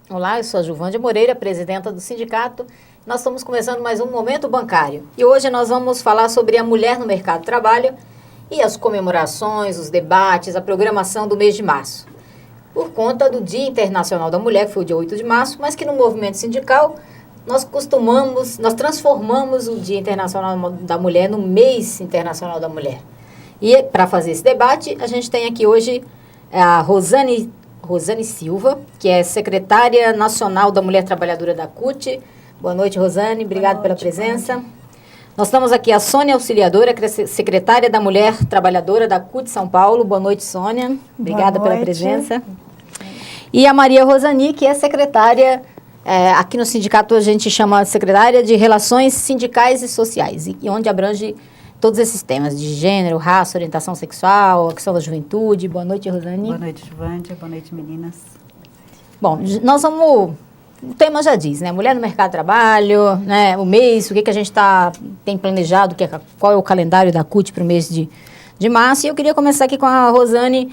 Olá, eu sou a Juvândia Moreira, presidenta do sindicato. Nós estamos começando mais um Momento Bancário. E hoje nós vamos falar sobre a mulher no mercado de trabalho e as comemorações, os debates, a programação do mês de março. Por conta do Dia Internacional da Mulher, que foi o dia 8 de março, mas que no movimento sindical nós transformamos o Dia Internacional da Mulher no Mês Internacional da Mulher. E para fazer esse debate, a gente tem aqui hoje a Rosane Silva, que é secretária nacional da Mulher Trabalhadora da CUT. Boa noite, Rosane. Obrigada pela presença. Nós estamos aqui a Sônia Auxiliadora, que é secretária da Mulher Trabalhadora da CUT São Paulo. Boa noite, Sônia. Obrigada pela presença. E a Maria Rosani, que é secretária, aqui no sindicato a gente chama de secretária de Relações Sindicais e Sociais, e onde abrange todos esses temas de gênero, raça, orientação sexual, a questão da juventude. Boa noite, Rosane. Boa noite, Juvândia. Boa noite, meninas. Bom, nós vamos... O tema já diz, né? Mulher no mercado de trabalho, né? O mês, o que a gente tem planejado, qual é o calendário da CUT para o mês de março. E eu queria começar aqui com a Rosane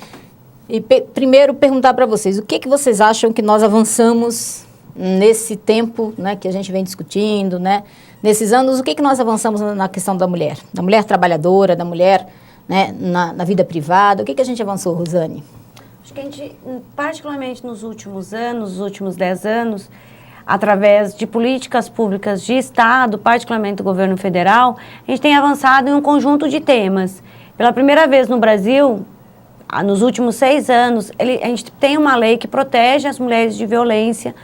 e primeiro perguntar para vocês, o que vocês acham que nós avançamos nesse tempo, né, que a gente vem discutindo, né? Nesses anos, o que nós avançamos na questão da mulher trabalhadora, da mulher, né, na vida privada? O que a gente avançou, Rosane? Acho que a gente, particularmente nos últimos anos, nos últimos 10 anos, através de políticas públicas de Estado, particularmente do governo federal, a gente tem avançado em um conjunto de temas. Pela primeira vez no Brasil, nos últimos 6 anos, a gente tem uma lei que protege as mulheres de violência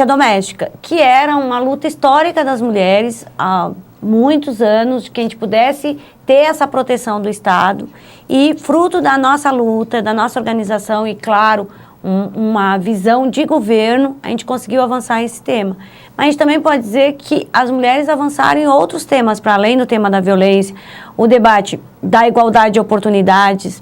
doméstica, que era uma luta histórica das mulheres há muitos anos, de que a gente pudesse ter essa proteção do Estado, e fruto da nossa luta, da nossa organização e, claro, uma visão de governo, a gente conseguiu avançar esse tema. Mas a gente também pode dizer que as mulheres avançaram em outros temas, para além do tema da violência, o debate da igualdade de oportunidades,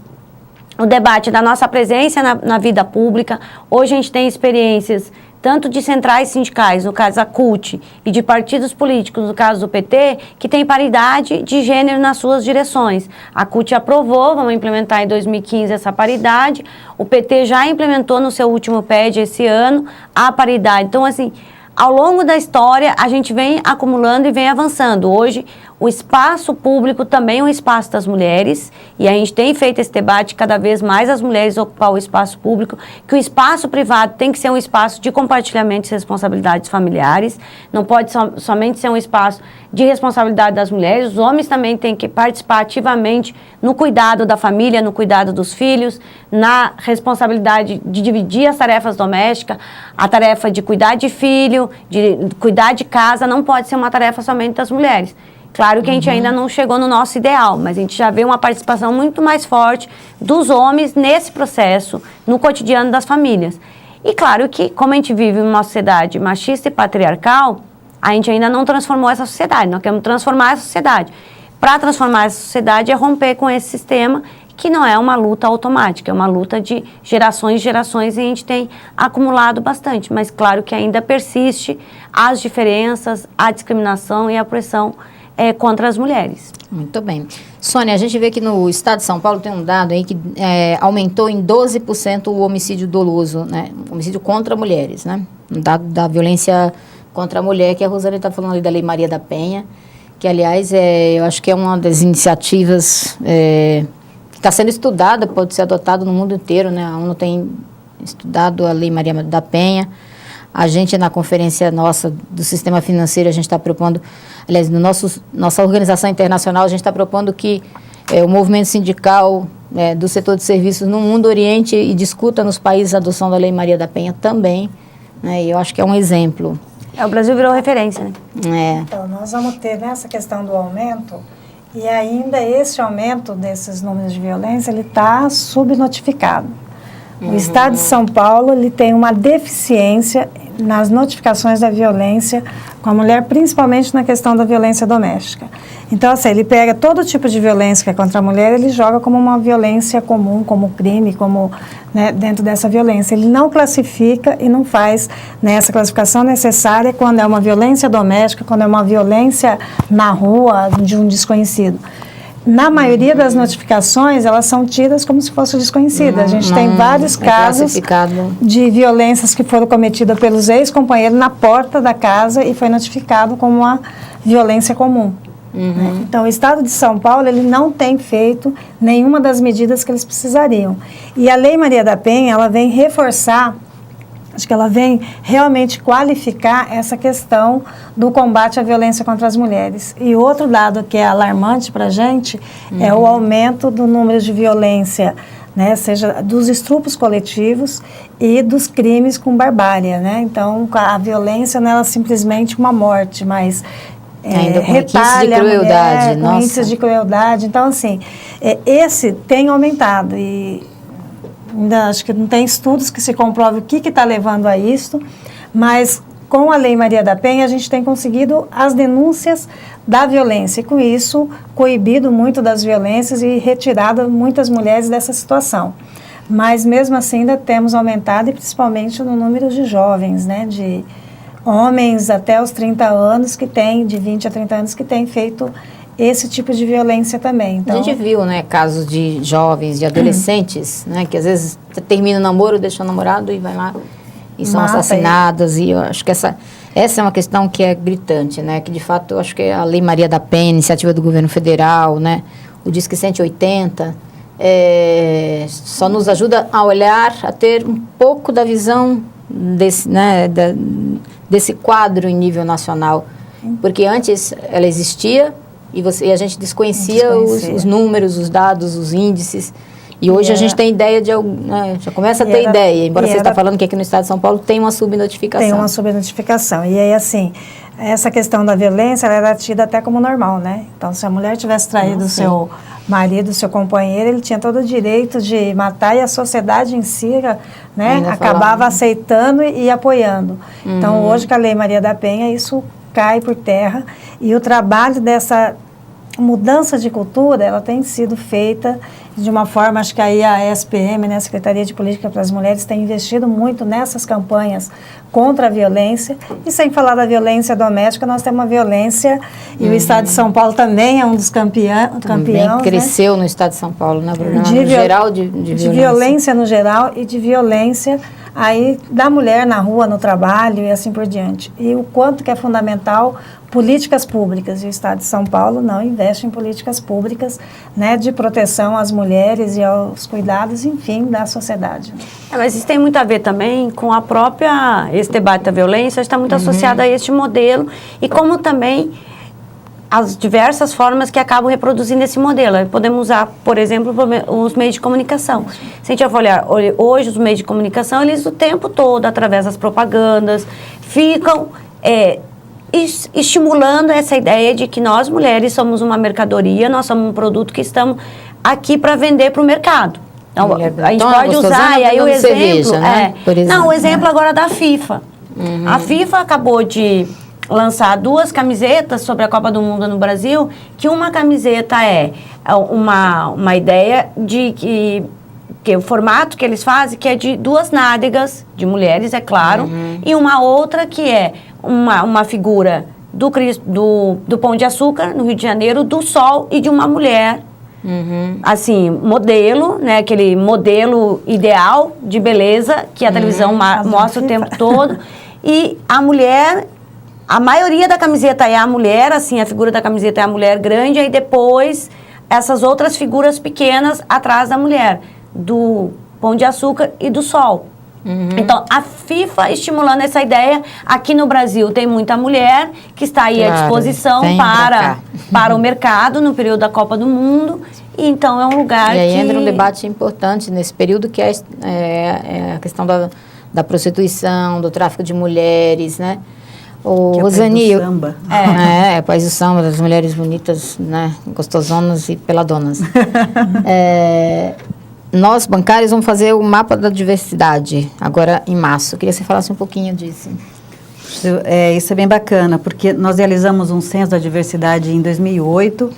o debate da nossa presença na vida pública. Hoje a gente tem experiências tanto de centrais sindicais, no caso da CUT, e de partidos políticos, no caso do PT, que tem paridade de gênero nas suas direções. A CUT aprovou, vamos implementar em 2015 essa paridade, o PT já implementou no seu último PED esse ano a paridade. Então, assim, ao longo da história, a gente vem acumulando e vem avançando. Hoje, o espaço público também é um espaço das mulheres, e a gente tem feito esse debate, cada vez mais as mulheres ocupar o espaço público, que o espaço privado tem que ser um espaço de compartilhamento de responsabilidades familiares, não pode somente ser um espaço de responsabilidade das mulheres, os homens também têm que participar ativamente no cuidado da família, no cuidado dos filhos, na responsabilidade de dividir as tarefas domésticas, a tarefa de cuidar de filho, de cuidar de casa, não pode ser uma tarefa somente das mulheres. Claro que a gente ainda não chegou no nosso ideal, mas a gente já vê uma participação muito mais forte dos homens nesse processo, no cotidiano das famílias. E claro que, como a gente vive uma sociedade machista e patriarcal, a gente ainda não transformou essa sociedade, nós queremos transformar essa sociedade. Para transformar essa sociedade é romper com esse sistema, que não é uma luta automática, é uma luta de gerações e gerações, e a gente tem acumulado bastante, mas claro que ainda persiste as diferenças, a discriminação e a opressão contra as mulheres. Muito bem. Sônia, a gente vê que no estado de São Paulo tem um dado aí que aumentou em 12% o homicídio doloso, né? Homicídio contra mulheres, né? Um dado da violência contra a mulher, que a Rosane está falando ali da Lei Maria da Penha, que, aliás, eu acho que é uma das iniciativas que está sendo estudada, pode ser adotada no mundo inteiro, né? A ONU tem estudado a Lei Maria da Penha. A gente, na conferência nossa do sistema financeiro, a gente está propondo, aliás, nossa organização internacional, a gente está propondo que o movimento sindical do setor de serviços no mundo oriente e discuta nos países a adoção da Lei Maria da Penha também, né? E eu acho que é um exemplo. O Brasil virou referência, né? Então, nós vamos ter nessa questão do aumento, e ainda esse aumento desses números de violência, ele está subnotificado. O Estado de São Paulo, ele tem uma deficiência nas notificações da violência com a mulher, principalmente na questão da violência doméstica. Então, assim, ele pega todo tipo de violência que é contra a mulher, ele joga como uma violência comum, como crime, como, né, dentro dessa violência. Ele não classifica e não faz, né, essa classificação necessária quando é uma violência doméstica, quando é uma violência na rua de um desconhecido. Na maioria das notificações, elas são tidas como se fosse desconhecida. A gente tem vários casos de violências que foram cometidas pelos ex-companheiros na porta da casa e foi notificado como uma violência comum. Né? Então, o Estado de São Paulo, ele não tem feito nenhuma das medidas que eles precisariam. E a Lei Maria da Penha, ela vem reforçar, acho que ela vem realmente qualificar essa questão do combate à violência contra as mulheres. E outro dado que é alarmante para a gente é o aumento do número de violência, né, seja dos estupros coletivos e dos crimes com barbárie, né? Então, a violência não é simplesmente uma morte, mas ainda com retalha índices de crueldade, a mulher, com índices de crueldade. Então, assim, esse tem aumentado e ainda acho que não tem estudos que se comprovem o que está levando a isso, mas com a Lei Maria da Penha a gente tem conseguido as denúncias da violência e com isso coibido muito das violências e retirado muitas mulheres dessa situação. Mas mesmo assim ainda temos aumentado e principalmente no número de jovens, né, de homens até os 30 anos que têm, de 20 a 30 anos que têm feito esse tipo de violência também. Então, a gente viu, né, casos de jovens, de adolescentes, né, que às vezes termina o namoro, deixa o namorado e vai lá e são assassinadas. E eu acho que essa é uma questão que é gritante, né, que de fato eu acho que a Lei Maria da Penha, iniciativa do governo federal, né, o Disque 180, só nos ajuda a olhar, a ter um pouco da visão desse, né, desse quadro em nível nacional, porque antes ela existia e a gente desconhecia os números, os dados, os índices. E hoje a gente tem ideia de algo, né, já começa a ter ideia, embora você está falando que aqui no estado de São Paulo tem uma subnotificação. Tem uma subnotificação. E aí, assim, essa questão da violência, ela era tida até como normal, né? Então, se a mulher tivesse traído o seu marido, o seu companheiro, ele tinha todo o direito de matar e a sociedade em si, né, acabava aceitando e apoiando. Então, hoje, com a Lei Maria da Penha, isso cai por terra e o trabalho dessa mudança de cultura, ela tem sido feita de uma forma, acho que aí a SPM, né, a Secretaria de Política para as Mulheres, tem investido muito nessas campanhas contra a violência, e sem falar da violência doméstica, nós temos uma violência, e o Estado de São Paulo também é um dos campeões. Cresceu, né, no Estado de São Paulo, né, Bruna? De violência no geral e de violência aí da mulher na rua, no trabalho e assim por diante. E o quanto que é fundamental políticas públicas. E o Estado de São Paulo não investe em políticas públicas, né, de proteção às mulheres e aos cuidados, enfim, da sociedade. Mas isso tem muito a ver também com a própria, esse debate da violência está muito associado a este modelo e como também as diversas formas que acabam reproduzindo esse modelo. Podemos usar, por exemplo, os meios de comunicação. Se a gente for olhar, hoje os meios de comunicação, eles o tempo todo, através das propagandas, ficam estimulando essa ideia de que nós, mulheres, somos uma mercadoria, nós somos um produto que estamos aqui para vender para o mercado. Então, a gente pode usar, e aí o exemplo... Cerveja, né? Não, o exemplo agora da FIFA. A FIFA acabou de lançar 2 camisetas sobre a Copa do Mundo no Brasil, que uma camiseta é uma ideia de que o formato que eles fazem, que é de 2 nádegas, de mulheres, é claro, e uma outra que é uma figura do Pão de Açúcar, no Rio de Janeiro, do sol e de uma mulher, assim, modelo, né, aquele modelo ideal de beleza que a televisão mostra o tempo todo, e a mulher... A maioria da camiseta é a mulher, assim, a figura da camiseta é a mulher grande, aí depois essas outras figuras pequenas atrás da mulher, do Pão de Açúcar e do Sol. Então, a FIFA estimulando essa ideia, aqui no Brasil tem muita mulher que está aí à disposição para o mercado no período da Copa do Mundo, e então é um lugar e aí entra um debate importante nesse período que é a questão da prostituição, do tráfico de mulheres, né? Que é o país do samba. É o país do samba, das mulheres bonitas, né, gostosonas e peladonas. Nós, bancários, vamos fazer o mapa da diversidade, agora em março. Eu queria que você falasse um pouquinho disso. Isso é bem bacana, porque nós realizamos um censo da diversidade em 2008,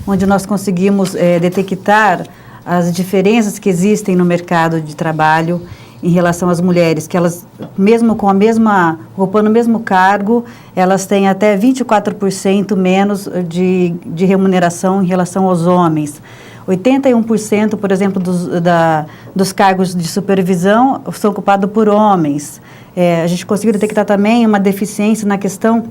onde nós conseguimos detectar as diferenças que existem no mercado de trabalho em relação às mulheres, que elas, mesmo com a mesma, ocupando o mesmo cargo, elas têm até 24% menos de remuneração em relação aos homens. 81%, por exemplo, dos cargos de supervisão são ocupados por homens. A gente conseguiu detectar também uma deficiência na questão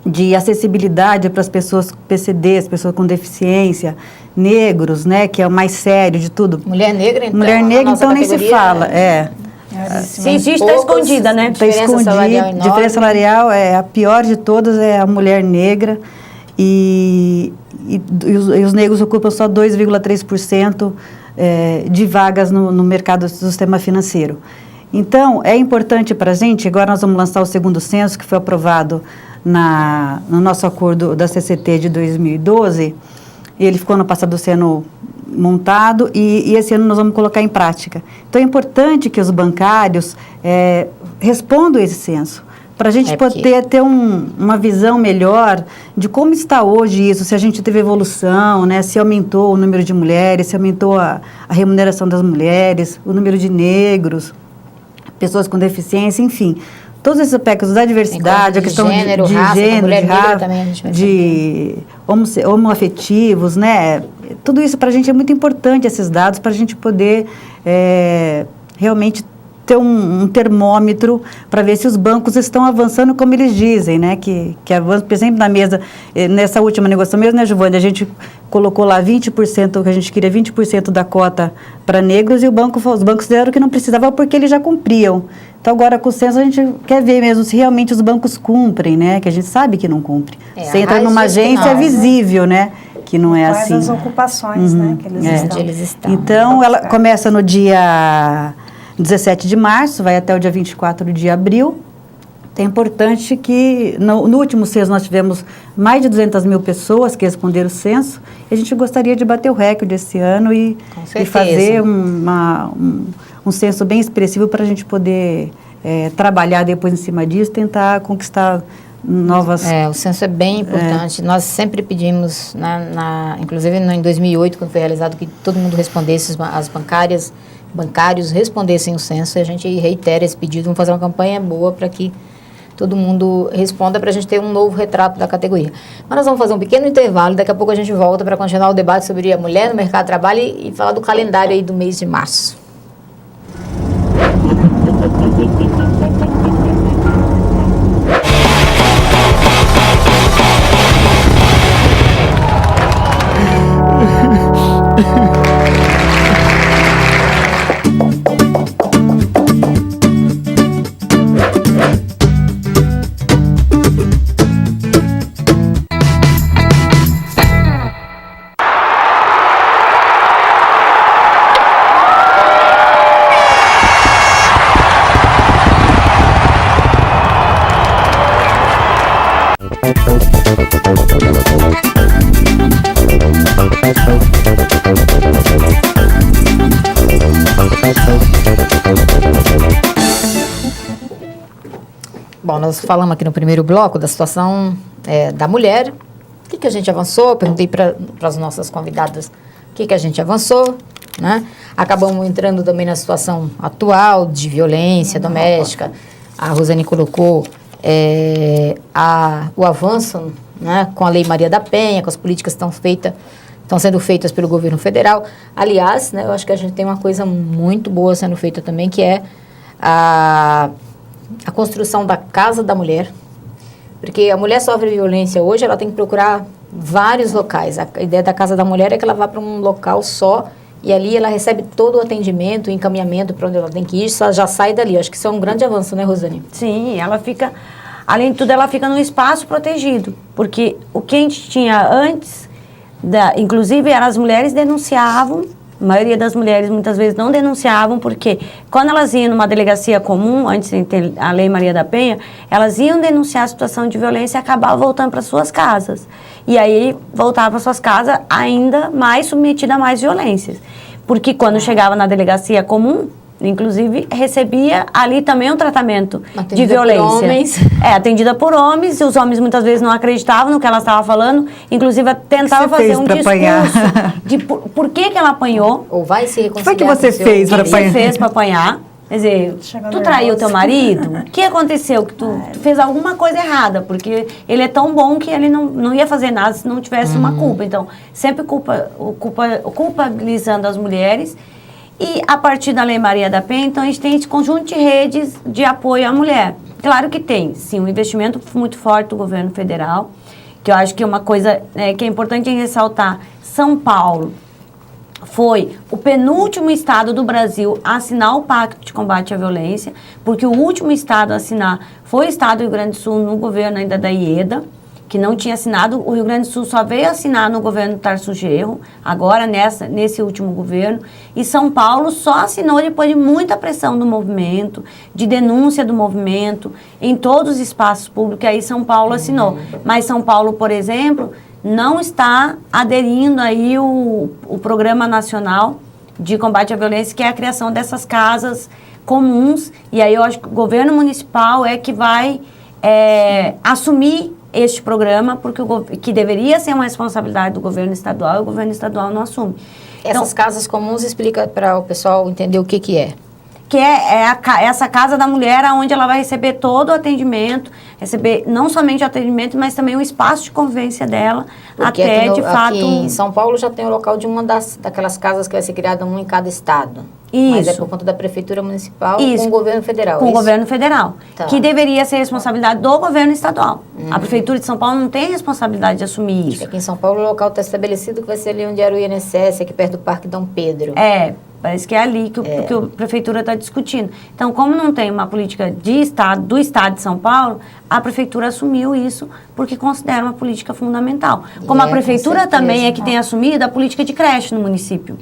de acessibilidade para as pessoas PCDs, pessoas com deficiência, negros, né, que é o mais sério de tudo. Mulher negra, então. Mulher negra, então, nem se fala. Se existe, está escondida, né? Está escondida. Diferença salarial é a pior de todas, é a mulher negra. E os negros ocupam só 2,3% de vagas no mercado do sistema financeiro. Então, é importante para a gente, agora nós vamos lançar o segundo censo, que foi aprovado no nosso acordo da CCT de 2012, ele ficou no passado sendo montado e esse ano nós vamos colocar em prática. Então, é importante que os bancários respondam esse censo, para a gente poder ter uma visão melhor de como está hoje isso, se a gente teve evolução, né, se aumentou o número de mulheres, se aumentou a remuneração das mulheres, o número de negros, pessoas com deficiência, enfim. Todos esses aspectos da diversidade, a questão de gênero, de homoafetivos, né? Tudo isso para a gente é muito importante, esses dados, para a gente poder realmente ter um termômetro para ver se os bancos estão avançando como eles dizem, né? Que avançam, por exemplo, na mesa, nessa última negociação mesmo, né, Giovana? A gente colocou lá 20%, que a gente queria 20% da cota para negros e os bancos disseram que não precisava porque eles já cumpriam. Então, agora, com o censo, a gente quer ver mesmo se realmente os bancos cumprem, né? Que a gente sabe que não cumpre. Você entra numa agência, é visível, né? Que não é assim. Quais as ocupações, né? Que eles estão. Então, ela começa no dia 17 de março, vai até o dia 24 de abril. É importante que, no último censo, nós tivemos mais de 200 mil pessoas que responderam o censo. E a gente gostaria de bater o recorde esse ano e fazer um censo bem expressivo para a gente poder trabalhar depois em cima disso, tentar conquistar novas... o censo é bem importante. Nós sempre pedimos, inclusive em 2008, quando foi realizado, que todo mundo respondesse, as bancários respondessem o censo, e a gente reitera esse pedido. Vamos fazer uma campanha boa para que todo mundo responda, para a gente ter um novo retrato da categoria. Mas nós vamos fazer um pequeno intervalo, daqui a pouco a gente volta para continuar o debate sobre a mulher no mercado de trabalho e falar do calendário aí do mês de março. Bom, nós falamos aqui no primeiro bloco da situação da mulher. O que a gente avançou? Eu perguntei para as nossas convidadas o que a gente avançou, né? Acabamos entrando também na situação atual de violência doméstica. A Rosane colocou o avanço, né, com a Lei Maria da Penha, com as políticas que estão sendo feitas pelo governo federal. Aliás, né, eu acho que a gente tem uma coisa muito boa sendo feita também, que é a construção da Casa da Mulher, porque a mulher sofre violência hoje, ela tem que procurar vários locais. A ideia da Casa da Mulher é que ela vá para um local só e ali ela recebe todo o atendimento, o encaminhamento para onde ela tem que ir, ela já sai dali. Eu acho que isso é um grande avanço, né, Rosane? Sim, ela fica, além de tudo, ela fica num espaço protegido, porque o que a gente tinha antes, inclusive, as mulheres denunciavam. A maioria das mulheres muitas vezes não denunciavam, porque quando elas iam numa delegacia comum, antes de ter a Lei Maria da Penha, elas iam denunciar a situação de violência e acabavam voltando para suas casas. E aí voltavam para suas casas ainda mais submetida a mais violências. Porque quando chegava na delegacia comum, Inclusive, recebia ali também um tratamento Atendida de violência. por homens. Atendida por homens, e os homens muitas vezes não acreditavam no que ela estava falando, inclusive tentava fazer um discurso de por que ela apanhou. Ou vai se reconciliar. O que você fez para apanhar? O que você fez para apanhar? Quer dizer, tu traiu teu marido? O que aconteceu? Que tu fez alguma coisa errada, porque ele é tão bom que ele não ia fazer nada se não tivesse uma culpa. Então, sempre culpabilizando as mulheres. E a partir da Lei Maria da Penha, então a gente tem esse conjunto de redes de apoio à mulher. Claro que tem, sim, um investimento muito forte do governo federal, que eu acho que é uma coisa que é importante ressaltar. São Paulo foi o penúltimo estado do Brasil a assinar o Pacto de Combate à Violência, porque o último estado a assinar foi o estado do Rio Grande do Sul, no governo ainda da Ieda, que não tinha assinado. O Rio Grande do Sul só veio assinar no governo Tarso Genro, agora nesse último governo, e São Paulo só assinou depois de muita pressão do movimento, de denúncia do movimento, em todos os espaços públicos, aí São Paulo assinou. Mas São Paulo, por exemplo, não está aderindo aí o Programa Nacional de Combate à Violência, que é a criação dessas casas comuns, e aí eu acho que o governo municipal é que vai assumir este programa, porque que deveria ser uma responsabilidade do governo estadual, e o governo estadual não assume. Essas casas comuns, explica para o pessoal entender o que é. Que essa casa da mulher, onde ela vai receber todo o atendimento, receber não somente o atendimento, mas também o espaço de convivência dela, porque até de fato... Aqui em São Paulo já tem o local de uma daquelas casas que vai ser criada, uma em cada estado. Isso. Mas é por conta da Prefeitura Municipal Isso. com o Governo Federal. Com o Governo Federal. Tá. Que deveria ser responsabilidade do Governo Estadual. A Prefeitura de São Paulo não tem responsabilidade de assumir isso. Aqui em São Paulo o local está estabelecido que vai ser ali onde era o INSS, aqui perto do Parque Dom Pedro. Parece que é ali que a Prefeitura está discutindo. Então, como não tem uma política do Estado de São Paulo, a Prefeitura assumiu isso porque considera uma política fundamental. Como a Prefeitura também é que tem assumido a política de creche no município.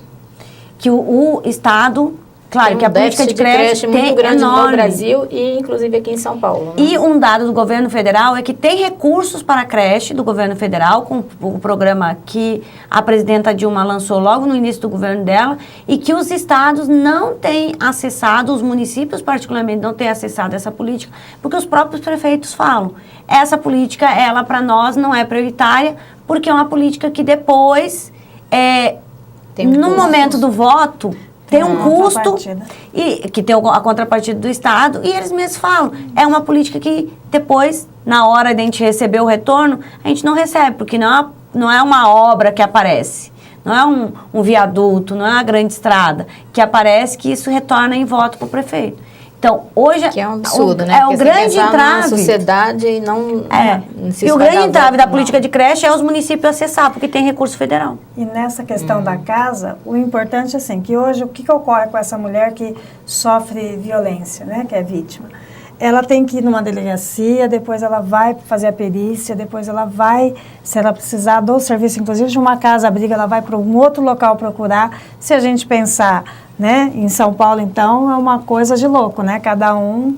Que o Estado... Claro que a política de creche muito grande no Brasil e inclusive aqui em São Paulo. Né? E um dado do governo federal é que tem recursos para a creche do governo federal, com o programa que a presidenta Dilma lançou logo no início do governo dela, e que os estados não têm acessado, os municípios particularmente não têm acessado essa política, porque os próprios prefeitos falam, essa política, ela para nós não é prioritária, porque é uma política que depois, no momento do voto... Tem um custo, e que tem a contrapartida do Estado, e eles mesmos falam, é uma política que depois, na hora de a gente receber o retorno, a gente não recebe, porque não é uma obra que aparece, não é um viaduto, não é uma grande estrada que aparece, que isso retorna em voto para o prefeito. Então, hoje... Que é um absurdo, né? É o grande entrave. Na sociedade e não... E o grande entrave da política de creche é os municípios acessar, porque tem recurso federal. E nessa questão da casa, o importante é assim, que hoje o que ocorre com essa mulher que sofre violência, né? Que é vítima? Ela tem que ir numa delegacia, depois ela vai fazer a perícia, depois ela vai, se ela precisar do serviço, inclusive de uma casa-abriga, ela vai para um outro local procurar. Se a gente pensar, né, em São Paulo, então, é uma coisa de louco, né? Cada um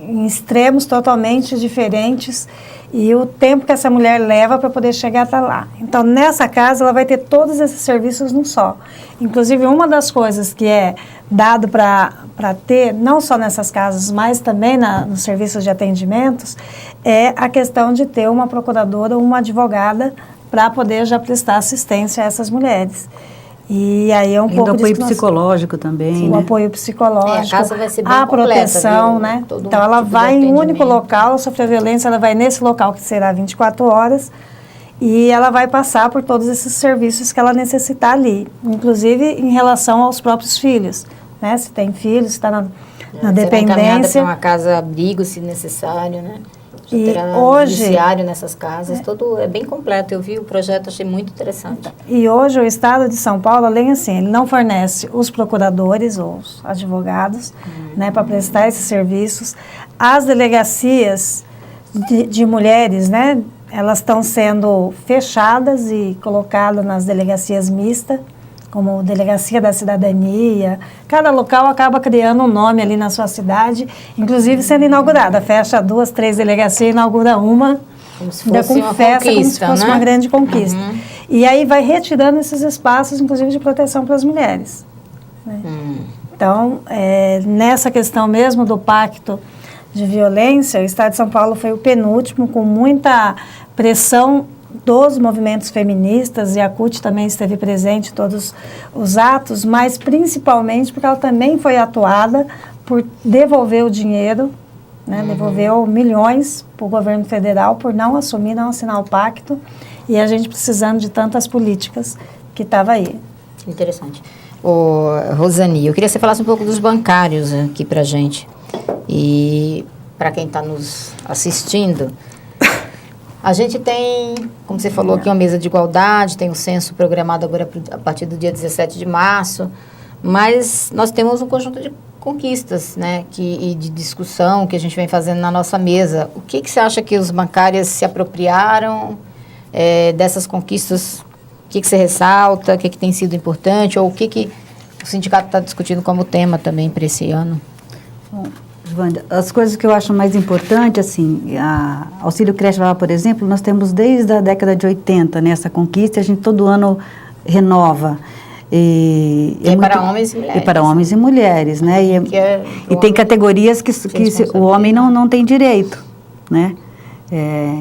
em extremos totalmente diferentes e o tempo que essa mulher leva para poder chegar até lá. Então, nessa casa, ela vai ter todos esses serviços num só. Inclusive, uma das coisas que é dado para ter, não só nessas casas, mas também nos serviços de atendimentos, é a questão de ter uma procuradora ou uma advogada para poder já prestar assistência a essas mulheres. E aí é um pouco apoio psicológico também, sim, né? O apoio psicológico, a casa vai ser bem a completa, proteção, viu? né? Todo então ela tipo de vai em um único atendimento. local, ela sofreu violência, ela vai nesse local que será 24 horas e ela vai passar por todos esses serviços que ela necessitar ali, inclusive em relação aos próprios filhos, né? Se tem filhos, se está na dependência. Para uma casa-abrigo, se necessário, né? Já E terá hoje, judiciário nessas casas, tudo é bem completo. Eu vi o projeto, achei muito interessante. E hoje o Estado de São Paulo, além assim, ele não fornece os procuradores ou os advogados, né, para prestar esses serviços. As delegacias de mulheres, né, elas estão sendo fechadas e colocadas nas delegacias mistas, como Delegacia da Cidadania. Cada local acaba criando um nome ali na sua cidade, inclusive sendo inaugurada. Fecha 2, 3 delegacias, inaugura uma, Como se fosse uma festa, como se conquista, fosse né? uma grande conquista. E aí vai retirando esses espaços, inclusive de proteção para as mulheres. Né? Então, nessa questão mesmo do pacto de violência, o Estado de São Paulo foi o penúltimo, com muita pressão dos movimentos feministas, e a CUT também esteve presente em todos os atos, mas principalmente porque ela também foi atuada por devolver o dinheiro, né, devolveu milhões para o governo federal por não assumir, não assinar o pacto, e a gente precisando de tantas políticas que estava aí. Interessante. Rosani, eu queria que você falasse um pouco dos bancários aqui pra gente. E para quem está nos assistindo, a gente tem, como você falou aqui, uma mesa de igualdade, tem o censo programado agora a partir do dia 17 de março, mas nós temos um conjunto de conquistas, né, e de discussão que a gente vem fazendo na nossa mesa. O que você acha que os bancários se apropriaram dessas conquistas? O que você ressalta? O que tem sido importante? Ou o que o sindicato está discutindo como tema também para esse ano? Bom, Wanda, as coisas que eu acho mais importante, assim, a Auxílio Creche, por exemplo, nós temos desde a década de 80, né, essa conquista, e a gente todo ano renova. E para homens e mulheres. E para homens e mulheres, né? E tem categorias que o homem não tem direito, né?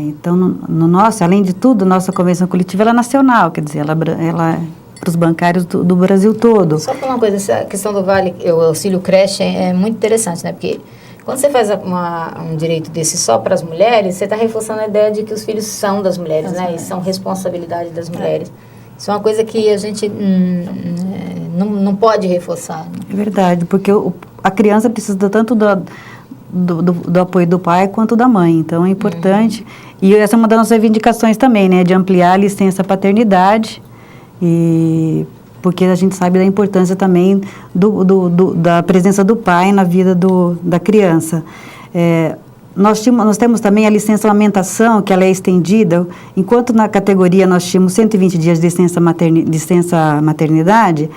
Então, no nosso, além de tudo, nossa convenção coletiva ela é nacional, quer dizer, ela é para os bancários do Brasil todo. Só para uma coisa, essa questão do Vale, o Auxílio Creche é muito interessante, né? Porque quando você faz um direito desse só para as mulheres, você está reforçando a ideia de que os filhos são das mulheres, né? E são responsabilidade das mulheres. Isso é uma coisa que a gente não pode reforçar. Né? É verdade, porque a criança precisa tanto do apoio do pai quanto da mãe, então é importante. E essa é uma das nossas reivindicações também, né? De ampliar a licença paternidade, porque a gente sabe da importância também da presença do pai na vida da criança. Nós temos também a licença amamentação, que ela é estendida, enquanto na categoria nós tínhamos 120 dias de licença maternidade,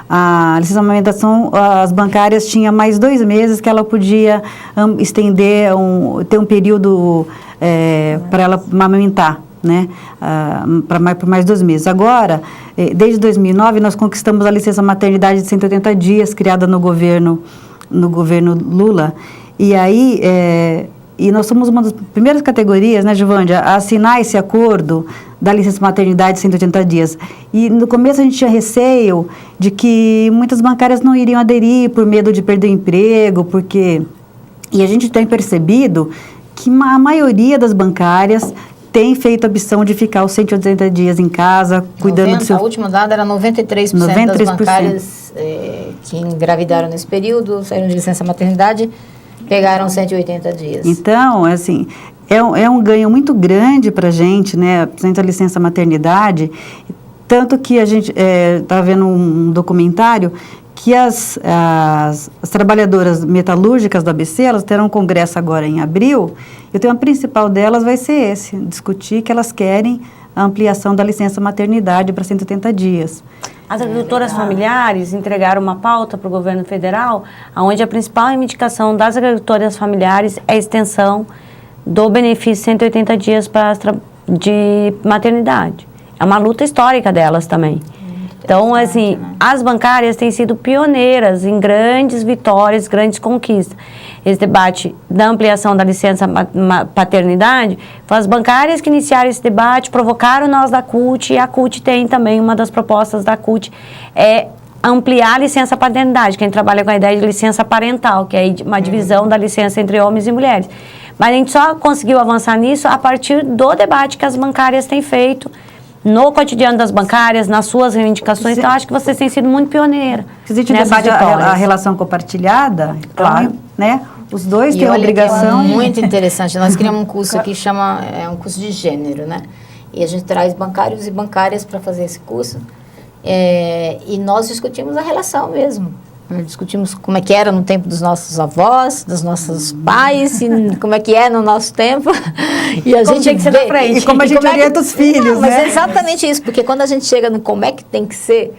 a licença amamentação, as bancárias tinham mais 2 meses que ela podia estender, ter um período para ela amamentar, né, por mais 2 meses. Agora, desde 2009, nós conquistamos a licença maternidade de 180 dias, criada no governo Lula, e aí... E nós somos uma das primeiras categorias, né, Giovândia, a assinar esse acordo da licença maternidade de 180 dias. E no começo a gente tinha receio de que muitas bancárias não iriam aderir por medo de perder o emprego, E a gente tem percebido que a maioria das bancárias tem feito a opção de ficar os 180 dias em casa, cuidando do seu... A última dada era 93%, das bancárias que engravidaram nesse período, saíram de licença maternidade, pegaram 180 dias. Então, assim, é um ganho muito grande para a gente, né, principalmente a licença maternidade, tanto que a gente está vendo um documentário que as trabalhadoras metalúrgicas do ABC, elas terão um congresso agora em abril, e o tema principal delas vai ser esse, discutir que elas querem a ampliação da licença maternidade para 180 dias. As agricultoras familiares entregaram uma pauta para o governo federal, onde a principal reivindicação das agricultoras familiares é a extensão do benefício 180 dias de maternidade. É uma luta histórica delas também. Então, assim, as bancárias têm sido pioneiras em grandes vitórias, grandes conquistas. Esse debate da ampliação da licença paternidade, foi as bancárias que iniciaram esse debate, provocaram nós da CUT, e a CUT tem também, uma das propostas da CUT, ampliar a licença paternidade, que a gente trabalha com a ideia de licença parental, que é uma divisão da licença entre homens e mulheres. Mas a gente só conseguiu avançar nisso a partir do debate que as bancárias têm feito, no cotidiano das bancárias, nas suas reivindicações. Então, acho que vocês têm sido muito pioneira. Existe a relação compartilhada, claro, então, né? Os dois têm a obrigação. É muito interessante. Nós criamos um curso aqui que chama um curso de gênero, né? E a gente traz bancários e bancárias para fazer esse curso. E nós discutimos a relação mesmo. Discutimos como é que era no tempo dos nossos avós, dos nossos pais, e como é que é no nosso tempo. E a gente tem que ser na frente. E como a gente orienta os filhos, mas é exatamente isso, porque quando a gente chega no como é que tem que ser,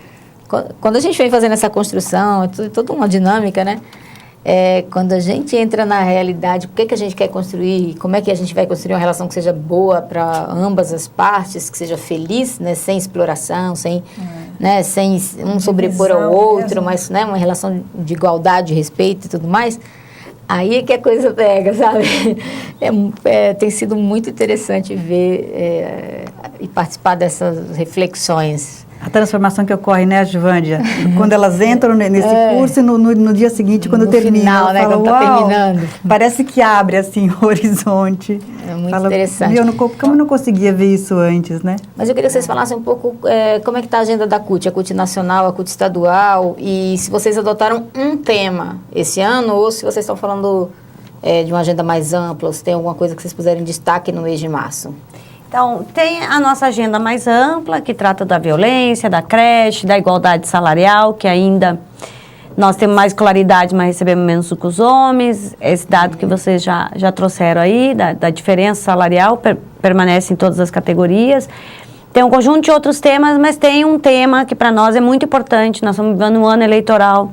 quando a gente vem fazendo essa construção, é toda uma dinâmica, né? Quando a gente entra na realidade, o que a gente quer construir, como é que a gente vai construir uma relação que seja boa para ambas as partes, que seja feliz, né? Sem exploração, sem né, sem um sobrepor ao Divisão outro, mesmo. mas, né, uma relação de igualdade, respeito e tudo mais, aí é que a coisa pega, sabe? Tem sido muito interessante ver e participar dessas reflexões. A transformação que ocorre, né, Givândia? Quando elas entram nesse curso e no dia seguinte, quando termina, final, né, fala, quando tá "Uau", terminando. parece que abre, assim, o horizonte. É muito interessante. Como eu não conseguia ver isso antes, né? Mas eu queria que vocês falassem um pouco como é que está a agenda da CUT, a CUT nacional, a CUT estadual, e se vocês adotaram um tema esse ano, ou se vocês estão falando de uma agenda mais ampla, ou se tem alguma coisa que vocês puserem destaque no mês de março. Então, tem a nossa agenda mais ampla, que trata da violência, da creche, da igualdade salarial, que ainda nós temos mais claridade, mas recebemos menos do que os homens. Esse dado que vocês já trouxeram aí, da diferença salarial, permanece em todas as categorias. Tem um conjunto de outros temas, mas tem um tema que para nós é muito importante. Nós estamos vivendo um ano eleitoral.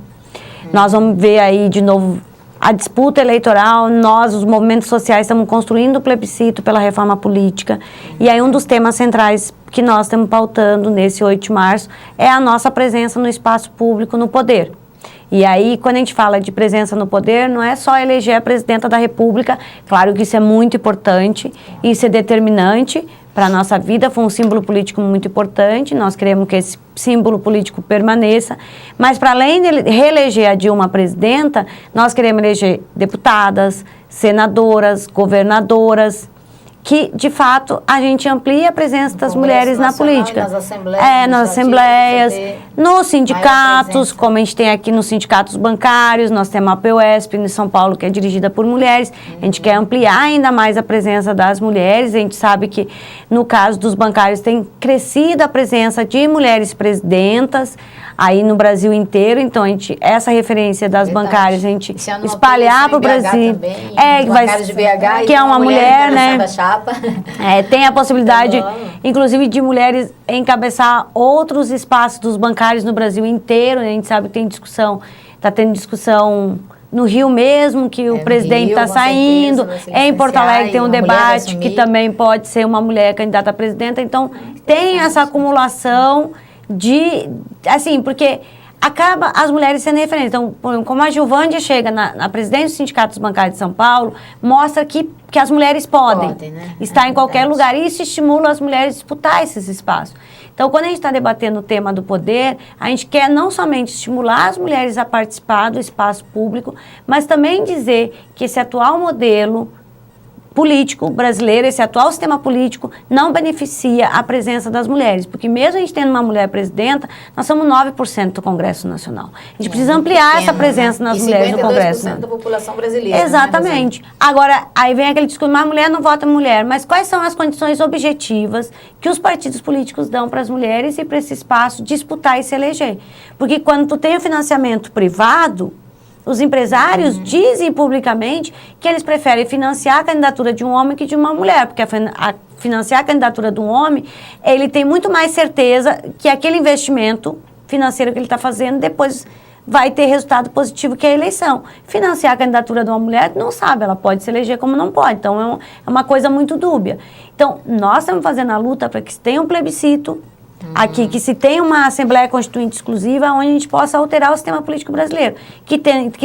Nós vamos ver aí de novo a disputa eleitoral. Nós, os movimentos sociais, estamos construindo o plebiscito pela reforma política. E aí um dos temas centrais que nós estamos pautando nesse 8 de março é a nossa presença no espaço público, no poder. E aí, quando a gente fala de presença no poder, não é só eleger a presidenta da República, claro que isso é muito importante, isso é determinante para a nossa vida, foi um símbolo político muito importante, nós queremos que esse símbolo político permaneça, mas para além de reeleger a Dilma presidenta, nós queremos eleger deputadas, senadoras, governadoras, que, de fato, a gente amplia a presença das mulheres na política. Nas assembleias. Nas assembleias, nos sindicatos, como a gente tem aqui nos sindicatos bancários, nós temos a PUESP em São Paulo, que é dirigida por mulheres. A gente quer ampliar ainda mais a presença das mulheres. A gente sabe que, no caso dos bancários, tem crescido a presença de mulheres presidentas aí no Brasil inteiro. Então, essa referência das bancárias, a gente espalhar para o Brasil. De BH, que é uma mulher, né? Da chapa. Tem a possibilidade, inclusive, de mulheres encabeçar outros espaços dos bancários no Brasil inteiro. A gente sabe que tem discussão, está tendo discussão no Rio mesmo, que o presidente está saindo. Em Porto Alegre tem um debate que também pode ser uma mulher candidata a presidenta. Então, tem essa acumulação assim, porque acaba as mulheres sendo referentes. Então, como a Gilvândia chega na presidência dos sindicatos bancários de São Paulo, mostra que as mulheres podem né? Estar em qualquer lugar. E isso estimula as mulheres a disputar esses espaços. Então, quando a gente está debatendo o tema do poder, a gente quer não somente estimular as mulheres a participar do espaço público, mas também dizer que esse atual modelo político brasileiro, esse atual sistema político não beneficia a presença das mulheres, porque mesmo a gente tendo uma mulher presidenta, nós somos 9% do Congresso Nacional. A gente precisa ampliar essa presença nas mulheres no Congresso. 52% da população brasileira. Exatamente. Né, agora, aí vem aquele discurso, mas a mulher não vota mulher, mas quais são as condições objetivas que os partidos políticos dão para as mulheres e para esse espaço disputar e se eleger? Porque quando tu tem o financiamento privado, os empresários dizem publicamente que eles preferem financiar a candidatura de um homem que de uma mulher, porque financiar a candidatura de um homem, ele tem muito mais certeza que aquele investimento financeiro que ele está fazendo depois vai ter resultado positivo, que é a eleição. Financiar a candidatura de uma mulher, não sabe, ela pode se eleger como não pode, então é uma coisa muito dúbia. Então, nós estamos fazendo a luta para que se tenha um plebiscito, aqui, que se tem uma Assembleia Constituinte exclusiva, onde a gente possa alterar o sistema político brasileiro, que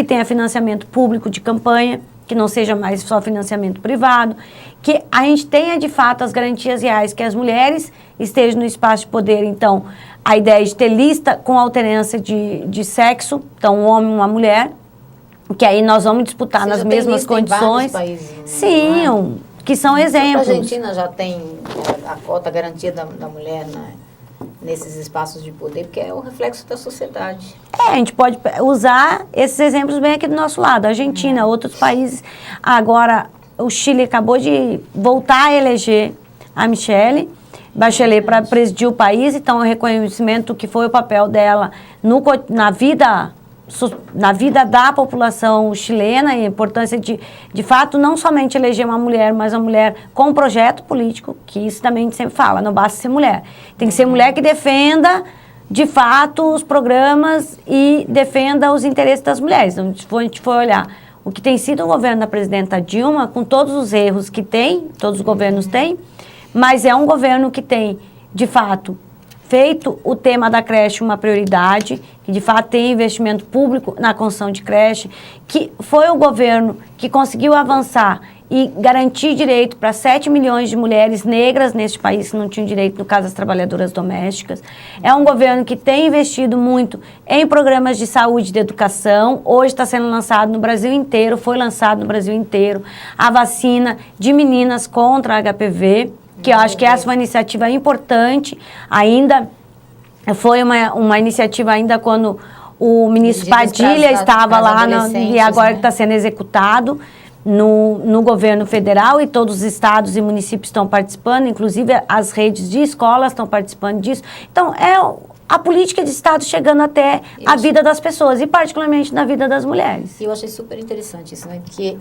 tenha financiamento público de campanha, que não seja mais só financiamento privado, que a gente tenha, de fato, as garantias reais, que as mulheres estejam no espaço de poder. Então, a ideia de ter lista com alternância de sexo, então um homem e uma mulher, que aí nós vamos disputar nas mesmas condições. Sim, que são exemplos. A Argentina já tem a cota garantida da mulher, né? Nesses espaços de poder, porque é o reflexo da sociedade. A gente pode usar esses exemplos bem aqui do nosso lado. A Argentina, outros países. Agora, o Chile acabou de voltar a eleger a Michelle Bachelet para presidir o país, então o reconhecimento que foi o papel dela na vida da população chilena e a importância de fato, não somente eleger uma mulher, mas uma mulher com um projeto político, que isso também a gente sempre fala, não basta ser mulher. Tem que ser mulher que defenda, de fato, os programas e defenda os interesses das mulheres. Então, se a gente for olhar o que tem sido o governo da presidenta Dilma, com todos os erros que tem, todos os governos têm, mas é um governo que tem, de fato, feito o tema da creche uma prioridade, que de fato tem investimento público na construção de creche, que foi o governo que conseguiu avançar e garantir direito para 7 milhões de mulheres negras neste país que não tinham direito, no caso das trabalhadoras domésticas. É um governo que tem investido muito em programas de saúde e de educação. Hoje está sendo lançado no Brasil inteiro, foi lançado no Brasil inteiro, a vacina de meninas contra a HPV, que eu acho que essa é uma iniciativa importante. Ainda foi uma iniciativa ainda quando o ministro Padilha estava lá e agora está sendo executado no governo federal, e todos os estados e municípios estão participando, inclusive as redes de escolas estão participando disso. Então, é a política de Estado chegando até a vida das pessoas, e particularmente na vida das mulheres. Eu achei super interessante isso, né? Porque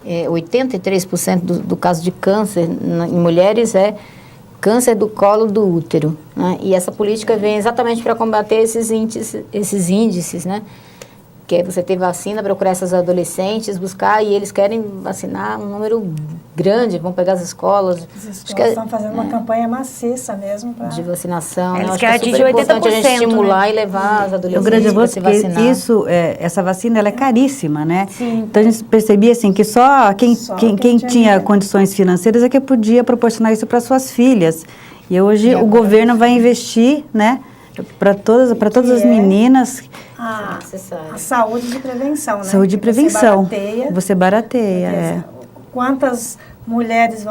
83% do caso de câncer em mulheres é câncer do colo do útero, né? E essa política vem exatamente para combater esses índices, né? Que é você ter vacina, procurar essas adolescentes, buscar, e eles querem vacinar um número grande, vão pegar as escolas. As escolas estão fazendo uma campanha maciça mesmo de vacinação. Eles né? querem atingir 80%, importante a gente estimular, né? E levar as adolescentes para se vacinar. Isso, essa vacina, ela é caríssima, né? Sim. Então, a gente percebia, assim, que só quem tinha condições financeiras é que podia proporcionar isso para suas filhas. E hoje o governo vai investir, né? Para todas as meninas. A saúde de prevenção, né? Saúde de prevenção. Você barateia. Dizer, quantas mulheres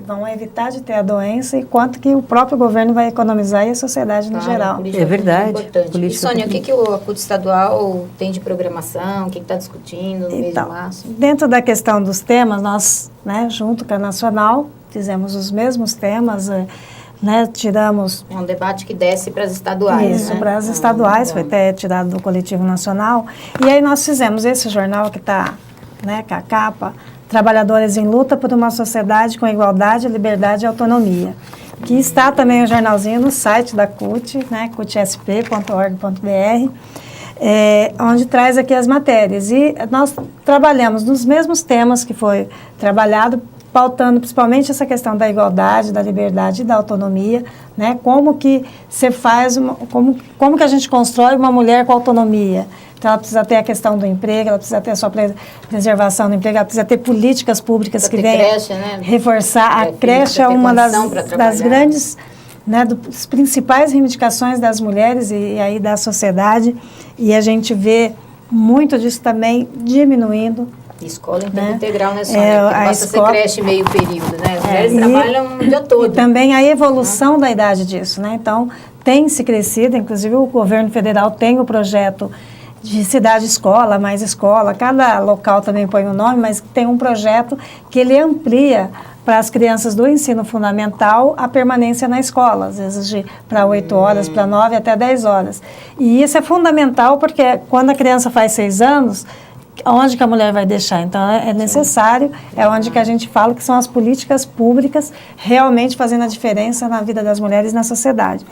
vão evitar de ter a doença e quanto que o próprio governo vai economizar e a sociedade no geral. É verdade. E, Sônia, o que o ACUT estadual tem de programação? O que está discutindo no mês de março? Dentro da questão dos temas, nós, né, junto com a Nacional, fizemos os mesmos temas, né, tiramos... É um debate que desce para as estaduais, Isso, né? para as estaduais, foi até tirado do Coletivo Nacional. E aí nós fizemos esse jornal que está, né, com a capa, Trabalhadores em Luta por uma Sociedade com Igualdade, Liberdade e Autonomia. Que está também o jornalzinho no site da CUT, né, cutsp.org.br, onde traz aqui as matérias. E nós trabalhamos nos mesmos temas que foi trabalhado, pautando principalmente essa questão da igualdade, da liberdade e da autonomia, né? Como que você faz, como que a gente constrói uma mulher com autonomia? Então, ela precisa ter a questão do emprego, ela precisa ter a sua preservação do emprego, ela precisa ter políticas públicas que venham reforçar. A creche é uma das grandes, né, das principais reivindicações das mulheres e aí da sociedade, e a gente vê muito disso também diminuindo. Escola em tempo integral, né, Sônia? Que passa a ser creche meio período, né? As mulheres trabalham o dia todo. E também a evolução da idade disso, né? Então, tem se crescido, inclusive o governo federal tem o projeto de cidade-escola, mais escola, cada local também põe um nome, mas tem um projeto que ele amplia para as crianças do ensino fundamental a permanência na escola, às vezes para 8 horas, para 9 até 10 horas. E isso é fundamental porque quando a criança faz 6 anos, onde que a mulher vai deixar? Então, é necessário, é onde que a gente fala que são as políticas públicas realmente fazendo a diferença na vida das mulheres e na sociedade.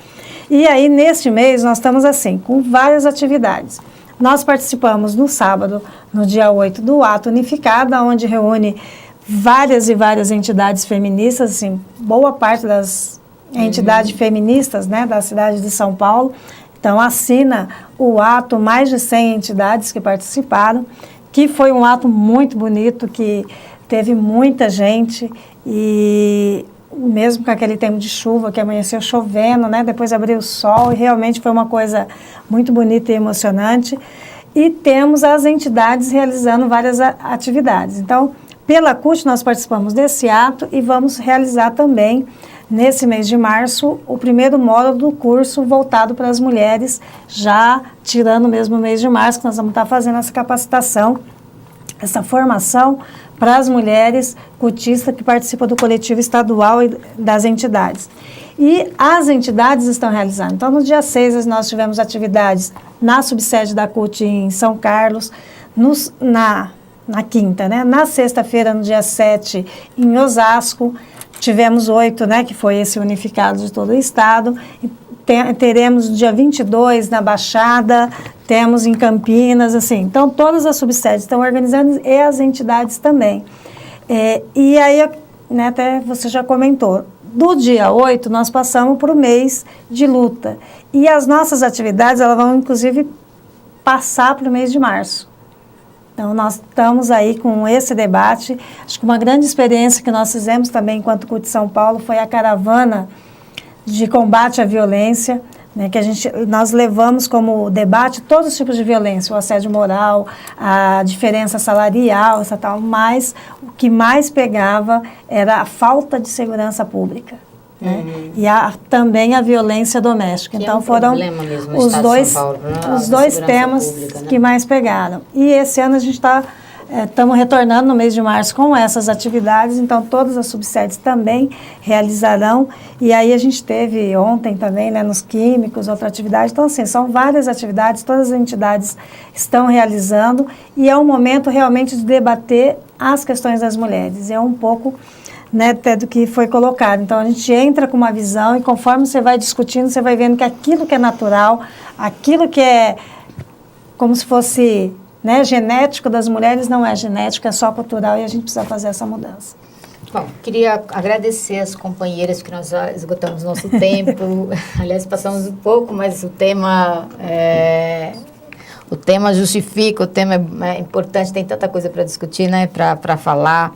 E aí, neste mês, nós estamos assim, com várias atividades. Nós participamos no sábado, no dia 8, do Ato Unificado, onde reúne várias e várias entidades feministas, assim, boa parte das entidades feministas, né, da cidade de São Paulo. Então, assina o ato mais de 100 entidades que participaram, que foi um ato muito bonito, que teve muita gente, e mesmo com aquele tempo de chuva, que amanheceu chovendo, né, depois abriu o sol, e realmente foi uma coisa muito bonita e emocionante. E temos as entidades realizando várias atividades. Então, pela CUT, nós participamos desse ato e vamos realizar também, nesse mês de março, o primeiro módulo do curso voltado para as mulheres, já tirando mesmo o mês de março, que nós vamos estar fazendo essa capacitação, essa formação para as mulheres cutistas que participam do coletivo estadual e das entidades. E as entidades estão realizando. Então, no dia 6, nós tivemos atividades na subsede da CUT em São Carlos, na quinta, né? Na sexta-feira, no dia 7, em Osasco, tivemos 8, né, que foi esse unificado de todo o estado. Teremos no dia 22 na Baixada, temos em Campinas, assim. Então, todas as subsedes estão organizando e as entidades também. E aí, né, até você já comentou, do dia 8 nós passamos por um mês de luta. E as nossas atividades, elas vão inclusive passar para o mês de março. Então, nós estamos aí com esse debate. Acho que uma grande experiência que nós fizemos também, enquanto CUT São Paulo, foi a caravana de combate à violência, né, que nós levamos como debate todos os tipos de violência, o assédio moral, a diferença salarial, essa tal, mas o que mais pegava era a falta de segurança pública. Né? E também a violência doméstica. Que então, é um foram problema mesmo no os estado dois, de São Paulo, né? os dois temas pública, né? que mais pegaram. E esse ano a gente estamos retornando no mês de março com essas atividades, então todas as subsedes também realizarão. E aí a gente teve ontem também, né, nos químicos, outra atividade. Então, assim, são várias atividades, todas as entidades estão realizando e é um momento realmente de debater as questões das mulheres. É um pouco, né, até do que foi colocado. Então, a gente entra com uma visão e conforme você vai discutindo, você vai vendo que aquilo que é natural, aquilo que é como se fosse, né, genético das mulheres, não é genético, é só cultural e a gente precisa fazer essa mudança. Bom, queria agradecer as companheiras que nós já esgotamos nosso tempo. Aliás, passamos um pouco, mas o tema justifica, o tema é importante, tem tanta coisa para discutir, né, para falar.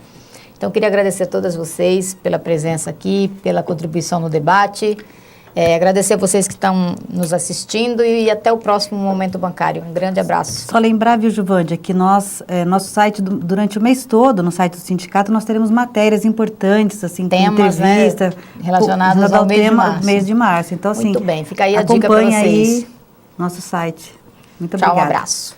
Então, queria agradecer a todas vocês pela presença aqui, pela contribuição no debate. Agradecer a vocês que estão nos assistindo e até o próximo Momento Bancário. Um grande abraço. Só lembrar, viu, Juvândia, que nosso site, durante o mês todo, no site do sindicato, nós teremos matérias importantes, assim, temas, com entrevista, né, relacionados ao mês de março. Então, assim, muito bem, fica aí a dica para vocês. Acompanhe aí nosso site. Muito obrigada. Tchau, um abraço.